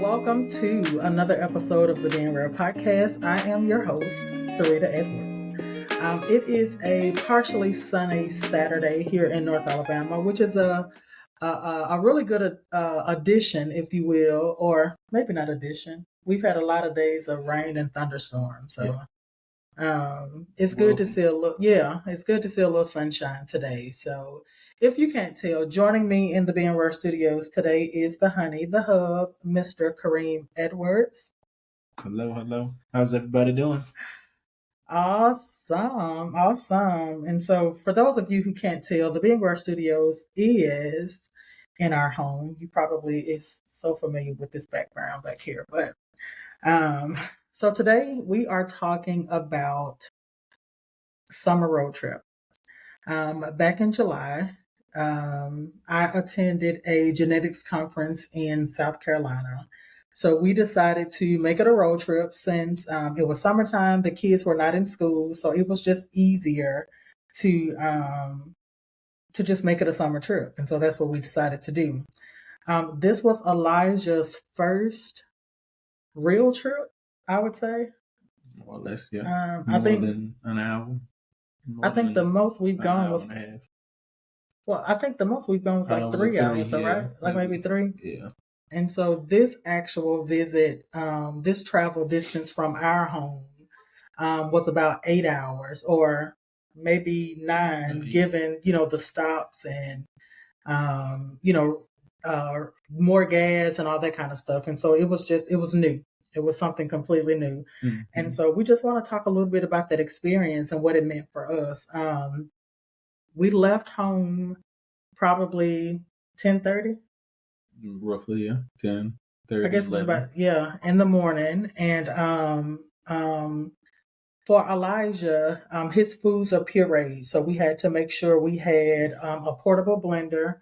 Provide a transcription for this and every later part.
Welcome to another episode of the Being Real podcast. I am your host, Sarita Edwards. It is a partially sunny Saturday here in North Alabama, which is a really good addition, if you will, or maybe not addition. We've had a lot of days of rain and thunderstorms, so it's good to see a little. Yeah, it's good to see a little sunshine today. So, if you can't tell, joining me in the Being Real studios today is the honey, the hub, Mr. Kareem Edwards. Hello. How's everybody doing? Awesome. And so, for those of you who can't tell, the Being Real studios is in our home. You probably is so familiar with this background back here, but so today we are talking about summer road trip. Back in July, I attended a genetics conference in South Carolina. So we decided to make it a road trip since it was summertime. The kids were not in school, so it was just easier to just make it a summer trip. And so that's what we decided to do. This was Elijah's first real trip, I would say. More or less, yeah. I think than an hour. I think the most we've gone was. Well, I think the most we've gone was like 3 hours, though, right? Like maybe 3. Yeah. And so this actual visit, this travel distance from our home, was about 8 hours, or maybe 9, given the stops and more gas and all that kind of stuff. And so it was new. It was something completely new. Mm-hmm. And so we just want to talk a little bit about that experience and what it meant for us. We left home probably 10:30. Roughly, yeah. 10:30. I guess it was about, in the morning. And for Elijah, his foods are pureed. So we had to make sure we had a portable blender.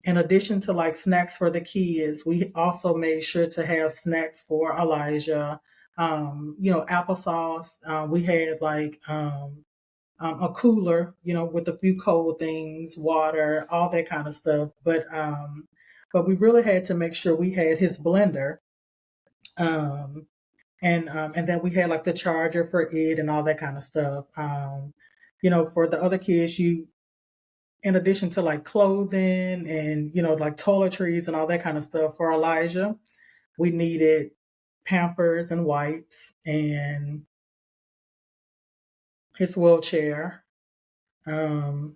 In addition to like snacks for the kids, we also made sure to have snacks for Elijah. Applesauce. We had like a cooler, with a few cold things, water, all that kind of stuff. But we really had to make sure we had his blender, and then we had like the charger for it and all that kind of stuff. For the other kids, in addition to like clothing and like toiletries and all that kind of stuff, for Elijah, we needed Pampers and wipes and his wheelchair. I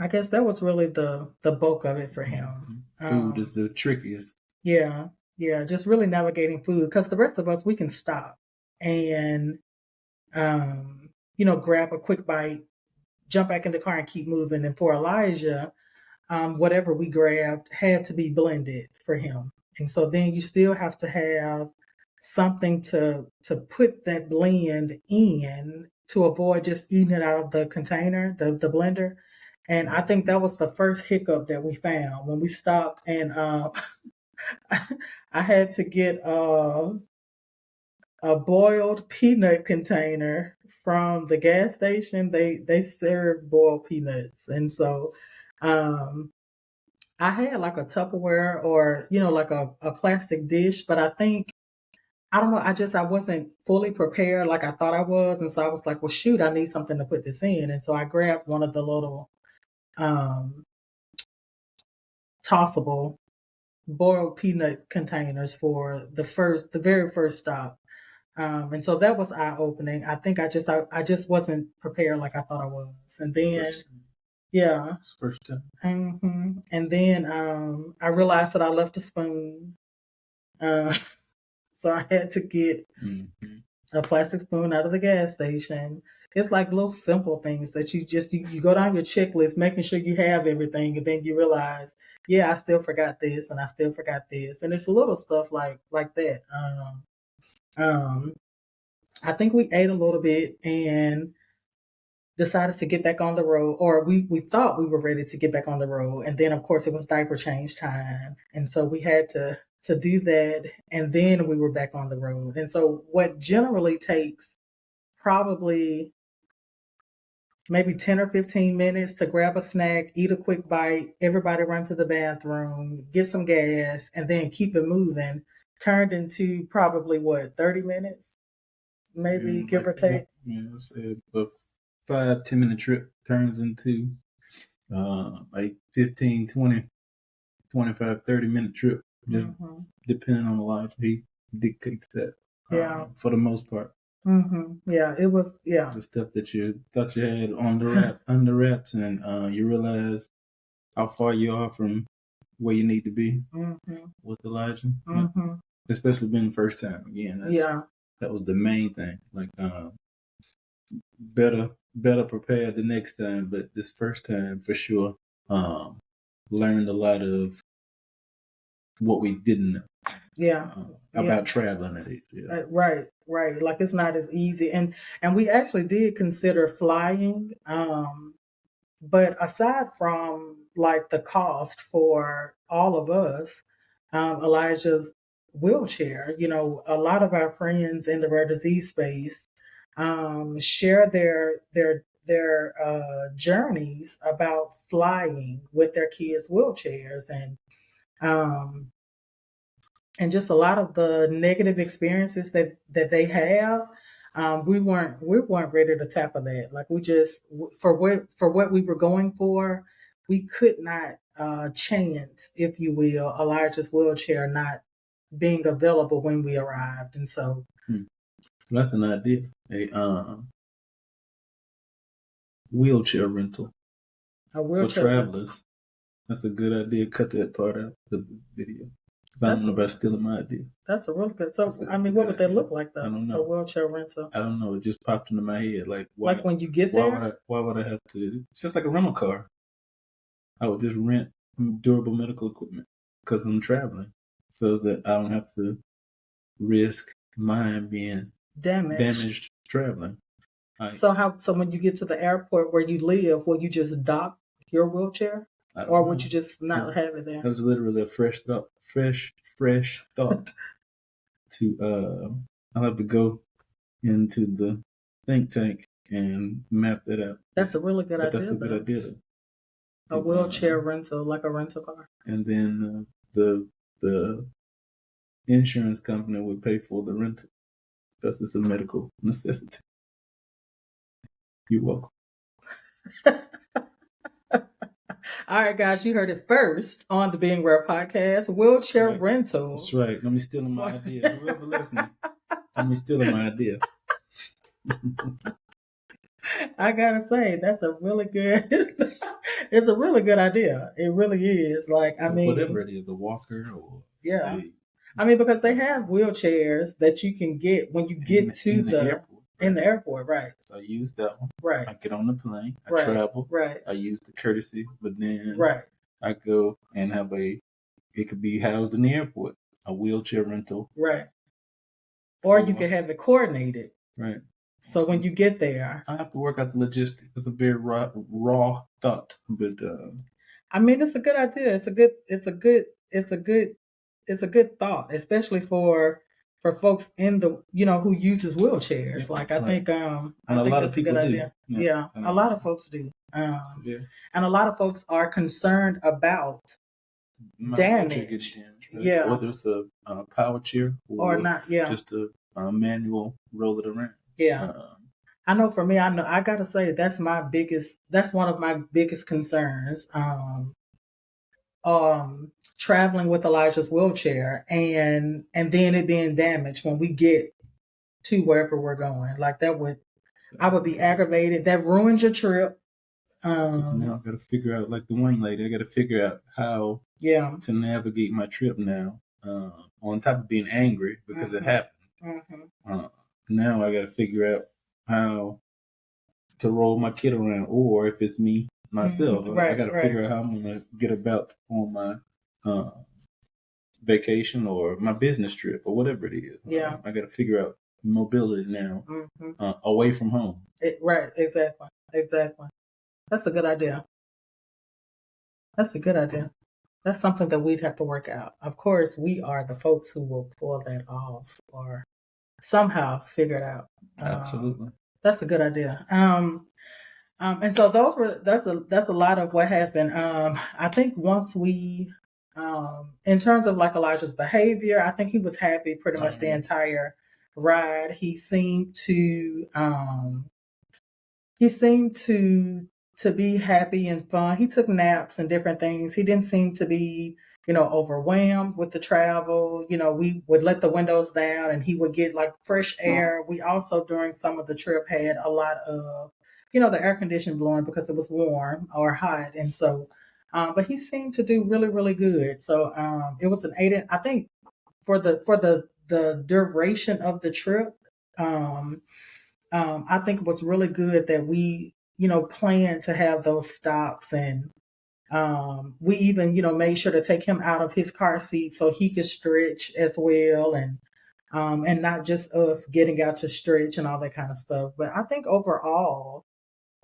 guess that was really the bulk of it for him. Food is the trickiest. Yeah, just really navigating food, because the rest of us, we can stop and grab a quick bite, jump back in the car and keep moving. And for Elijah, whatever we grabbed had to be blended for him. And so then you still have to have something to put that blend in to avoid just eating it out of the container, the blender. And I think that was the first hiccup that we found when we stopped. And I had to get a boiled peanut container from the gas station. They serve boiled peanuts. And so I had like a Tupperware or, like a plastic dish, but I think, I don't know, I wasn't fully prepared like I thought I was. And so I was like, well, shoot, I need something to put this in. And so I grabbed one of the little tossable boiled peanut containers for the very first stop. And so that was eye-opening. I think I just wasn't prepared like I thought I was. And then, First time. Mm-hmm. And then I realized that I left a spoon. So I had to get a plastic spoon out of the gas station. It's like little simple things that you go down your checklist, making sure you have everything, and then you realize, I still forgot this, and I still forgot this, and it's little stuff like that. I think we ate a little bit and decided to get back on the road, or we thought we were ready to get back on the road, and then of course it was diaper change time, and so we had to do that, and then we were back on the road. And so what generally takes probably maybe 10 or 15 minutes to grab a snack, eat a quick bite, everybody run to the bathroom, get some gas, and then keep it moving, turned into probably what, 30 minutes? Maybe give or take. Say a 5-10 minute trip turns into like 15, 20, 25, 30 minute trip. Just depending on the life, he dictates that. For the most part. Yeah, it was. Yeah, the stuff that you thought you had on the under wraps, and you realize how far you are from where you need to be with Elijah. Especially being the first time again. That was the main thing. Like better prepared the next time, but this first time for sure learned a lot of what we didn't know. About traveling at least. Right. Like it's not as easy, and we actually did consider flying. But aside from like the cost for all of us, Elijah's wheelchair, a lot of our friends in the rare disease space share their journeys about flying with their kids' wheelchairs, and just a lot of the negative experiences that they have. We weren't ready to tackle that. Like we just for what we were going for, we could not chance, if you will, Elijah's wheelchair not being available when we arrived, and so that's an idea. A wheelchair rental for travelers. That's a good idea. Cut that part out of the video. I don't know about stealing my idea. That's a really good. So, what would that look like, though? I don't know. A wheelchair rental? I don't know. It just popped into my head. Like, like when you get there? Why would I have to? It's just like a rental car. I would just rent durable medical equipment because I'm traveling, so that I don't have to risk mine being damaged traveling. So when you get to the airport where you live, will you just dock your wheelchair? Or would you just not have it there? That was literally a fresh thought. I'll have to go into the think tank and map that out. That's a really good idea. That's a good idea, though. A wheelchair rental, like a rental car. And then the insurance company would pay for the rental because it's a medical necessity. You're welcome. All right, guys, you heard it first on the Being Rare podcast. Wheelchair rentals. That's right. Let me steal my idea. Whoever listening, let me steal my idea. I gotta say, that's a really good. It's a really good idea. It really is. Like, whatever it is, a walker or because they have wheelchairs that you can get when you get to the airport. In the airport, right. So I use that one. Right. I get on the plane. I travel. Right. I use the courtesy, but then I go and have it could be housed in the airport, a wheelchair rental. Right. Or you could have it coordinated. Right. So when you get there. I have to work out the logistics. It's a very raw thought, but it's a good idea. It's a good thought, especially for folks in the who uses wheelchairs. Like I think that's a good idea. Yeah, a lot of folks do. And a lot of folks are concerned about damage. Yeah, whether it's a power chair or not. Yeah, just a manual roll it around. Yeah. I know for me, I gotta say that's one of my biggest concerns. Traveling with Elijah's wheelchair and then it being damaged when we get to wherever we're going. Like I would be aggravated. That ruins your trip. Now I got to figure out, like the one lady, I got to figure out how to navigate my trip now. On top of being angry because it happened. Now I got to figure out how to roll my kid around, or if it's me myself, I got to figure out how I'm going to get about on my vacation or my business trip or whatever it is. Yeah, I got to figure out mobility now away from home. Right, exactly. That's a good idea. That's something that we'd have to work out. Of course, we are the folks who will pull that off or somehow figure it out. Absolutely. That's a good idea. And so that's a lot of what happened. I think once we, in terms of like Elijah's behavior, I think he was happy pretty much the entire ride. He seemed to be happy and fun. He took naps and different things. He didn't seem to be, overwhelmed with the travel. We would let the windows down and he would get like fresh air. We also during some of the trip had a lot of, the air conditioning blowing because it was warm or hot. And so but he seemed to do really, really good. So it was an 8, I think for the duration of the trip, I think it was really good that we, planned to have those stops, and we even, made sure to take him out of his car seat so he could stretch as well, and not just us getting out to stretch and all that kind of stuff. But I think overall,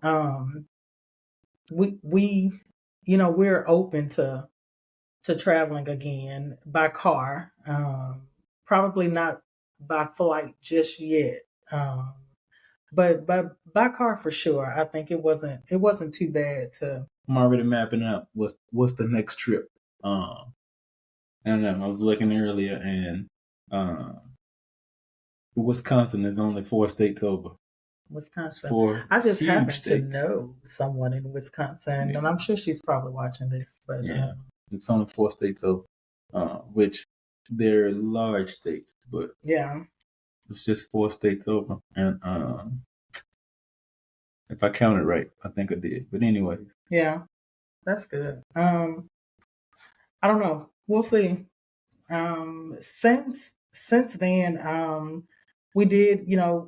um, we, we're open to traveling again by car. Probably not by flight just yet. But by car for sure. I think it wasn't too bad to. I'm already mapping out what's the next trip. I don't know. I was looking earlier, and Wisconsin is only 4 states over. Wisconsin. I just happen to know someone in Wisconsin, and I'm sure she's probably watching this. But it's only 4 states over, which they're large states, but it's just 4 states over. And if I counted right, I think I did. But anyways, that's good. I don't know. We'll see. Since then, we did,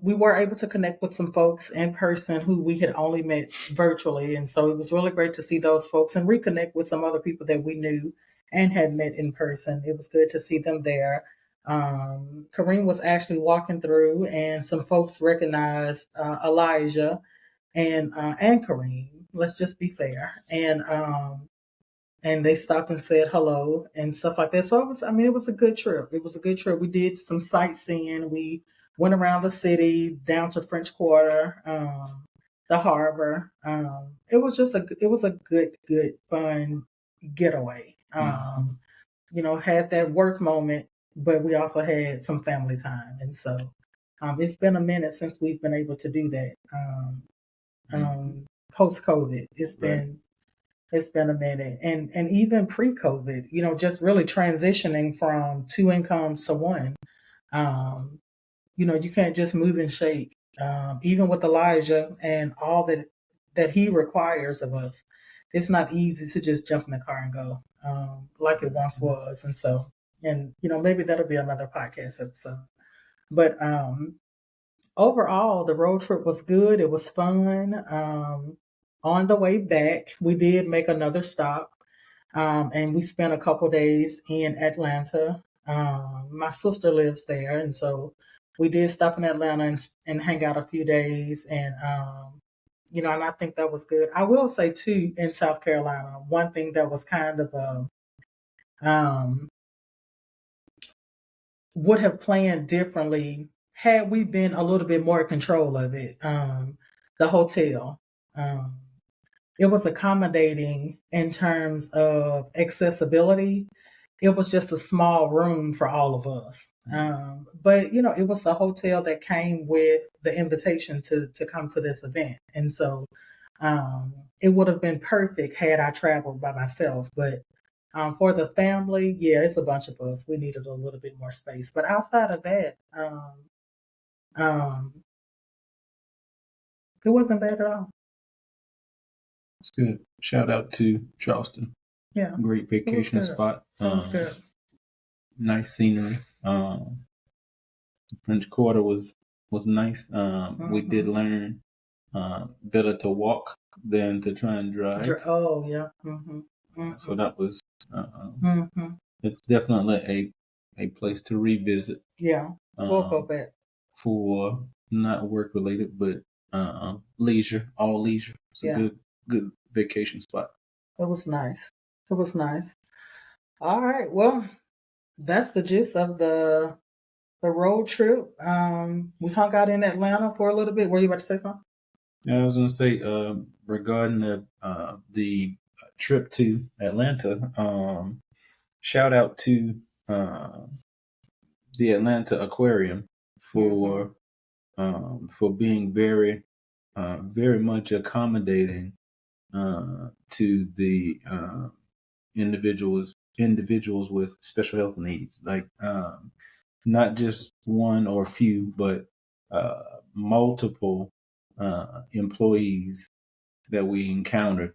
we were able to connect with some folks in person who we had only met virtually. And so it was really great to see those folks and reconnect with some other people that we knew and had met in person. It was good to see them there. Kareem was actually walking through, and some folks recognized Elijah and Kareem. Let's just be fair. And they stopped and said hello and stuff like that. So it was a good trip. It was a good trip. We did some sightseeing. We went around the city, down to French Quarter, the harbor. It was a good, fun getaway. Had that work moment, but we also had some family time. And so it's been a minute since we've been able to do that. Post-COVID, it's been a minute, and even pre-COVID, just really transitioning from 2 incomes to one. You can't just move and shake. Even with Elijah and all that he requires of us, it's not easy to just jump in the car and go like it once was. And so, maybe that'll be another podcast episode. But overall, the road trip was good. It was fun. On the way back, we did make another stop, and we spent a couple days in Atlanta. My sister lives there, and so we did stop in Atlanta and hang out a few days, and and I think that was good. I will say too, in South Carolina, one thing that was kind of would have planned differently had we been a little bit more in control of it. The hotel. It was accommodating in terms of accessibility. It was just a small room for all of us. But, it was the hotel that came with the invitation to come to this event. And so it would have been perfect had I traveled by myself. But for the family, it's a bunch of us. We needed a little bit more space. But outside of that, it wasn't bad at all. It's good. Shout out to Charleston. Yeah. Great vacation spot. It was good. Nice scenery. French Quarter was nice. We did learn better to walk than to try and drive. Oh, yeah. So that was, it's definitely a place to revisit. Yeah, we'll go back. For not work related, but leisure, all leisure. It's a good vacation spot. It was nice. All right, well, that's the gist of the road trip. We hung out in Atlanta for a little bit. Were you about to say something? Yeah, I was going to say regarding the trip to Atlanta. Shout out to uh, the Atlanta Aquarium for being very much accommodating to the individuals with special health needs, like not just one or few, but multiple employees that we encountered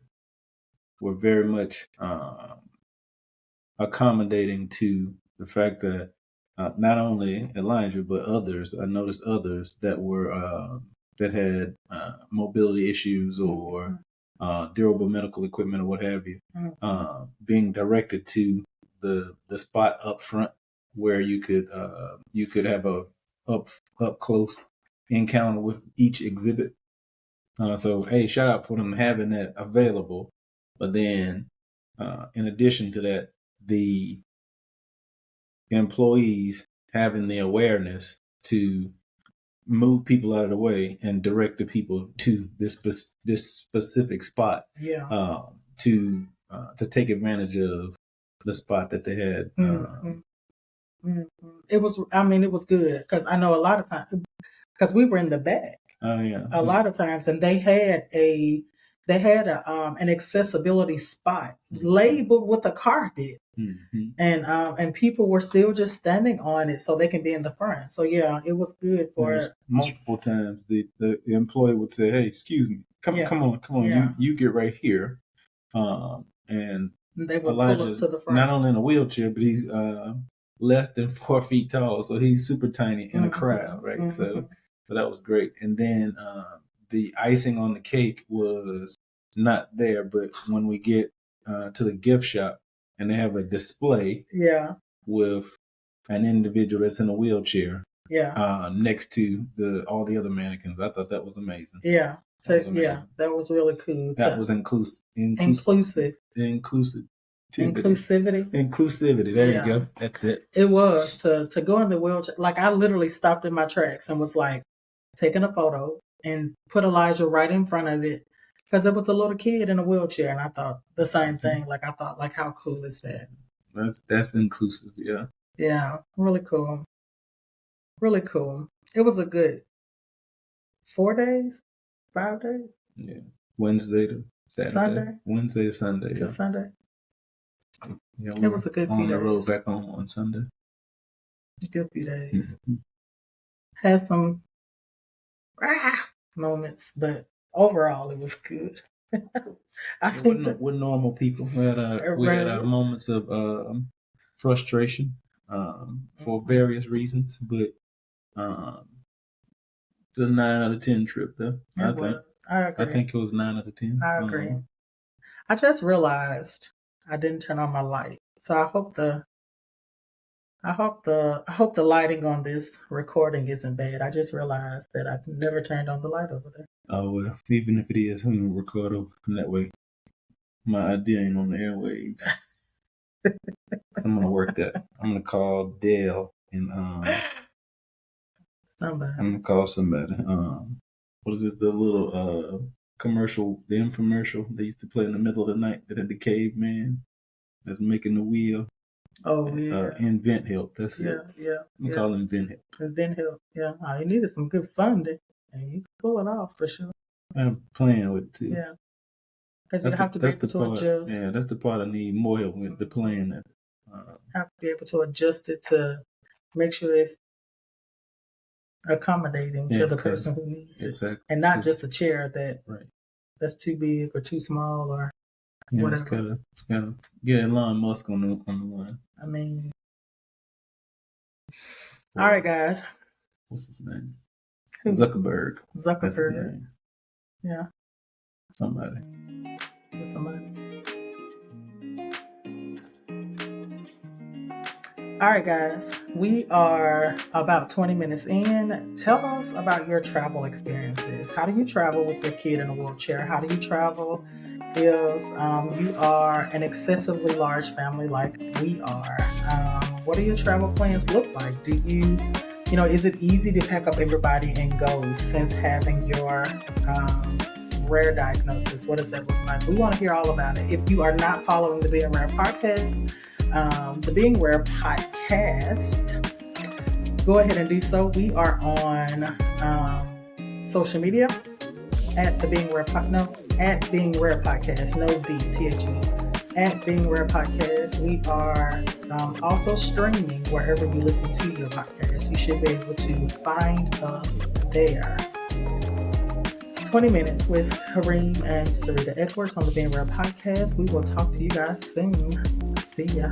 were very much accommodating to the fact that not only Elijah but others, I noticed others that were that had mobility issues or durable medical equipment or what have you, being directed to the spot up front where you could have a up close encounter with each exhibit. So hey, shout out for them having that available. But then, in addition to that, the employees having the awareness to move people out of the way and direct the people to this specific spot. Yeah. To take advantage of the spot that they had. It was. I mean, it was good because I know a lot of times because we were in the back. Oh yeah. A lot of times, and they had an accessibility spot labeled with a carpet. And people were still just standing on it so they can be in the front. So yeah, it was good for multiple times. The employee would say, "Hey, excuse me, come on, yeah. you get right here," and they would pull us to the front. Not only in a wheelchair, but he's less than 4 feet tall, so he's super tiny in a crowd, right? So that was great. And then the icing on the cake was not there, but when we get to the gift shop and they have a display, with an individual that's in a wheelchair, next to all the other mannequins, I thought that was amazing. Yeah, that was really cool. That was inclusive. Inclusivity. There you go. That's it. It was to go in the wheelchair. Like I literally stopped in my tracks and was like taking a photo and put Elijah right in front of it because there was a little kid in a wheelchair, and I thought the same thing. Like I thought, like how cool is that? That's inclusive. Yeah. Yeah. Really cool. Really cool. It was a good 4 days, 5 days. Yeah. Wednesday to Saturday. Sunday. Wednesday to Sunday. To Sunday. Yeah, it was a good few days. On the road back on Sunday. A good few days. Had some moments, but overall it was good. I think we're normal people. We had our moments of frustration for various reasons, but the 9 out of 10 trip though. I agree. I think it was 9 out of 10. I agree. I just realized I didn't turn on my light, so I hope the lighting on this recording isn't bad. I just realized that I never turned on the light over there. Oh well, even if it is, I'm gonna record over that way. My idea ain't on the airwaves. So I'm gonna work that. I'm gonna call Dale and somebody. I'm gonna call somebody. What is it? The little commercial, the infomercial they used to play in the middle of the night that had the caveman that's making the wheel. Oh yeah. Invent Help. That's it. Yeah. I'm calling Invent Help. Invent Help. Yeah. You needed some good funding, and you can pull it off for sure. I'm playing with it too. Yeah. Because you have to be able to adjust. Yeah, that's the part I need more help with, the playing it. Have to be able to adjust it to make sure it's accommodating to the person who needs it, and not just a chair that's too big or too small or whatever. It's kind of Elon Musk on the line. I mean, all right, guys. What's his name? Zuckerberg. That's his name. Yeah. Somebody. All right, guys, we are about 20 minutes in. Tell us about your travel experiences. How do you travel with your kid in a wheelchair? How do you travel if you are an excessively large family like we are? What do your travel plans look like? Do you is it easy to pack up everybody and go since having your rare diagnosis? What does that look like? We want to hear all about it. If you are not following the Being Rare podcast, the Being Rare podcast, go ahead and do so. We are on social media at the Being Rare at Being Rare Podcast, no D, THE, at Being Rare Podcast. We are also streaming wherever you listen to your podcast. You should be able to find us there. 20 minutes with Kareem and Sarita Edwards on the Being Rare Podcast. We will talk to you guys soon. See ya.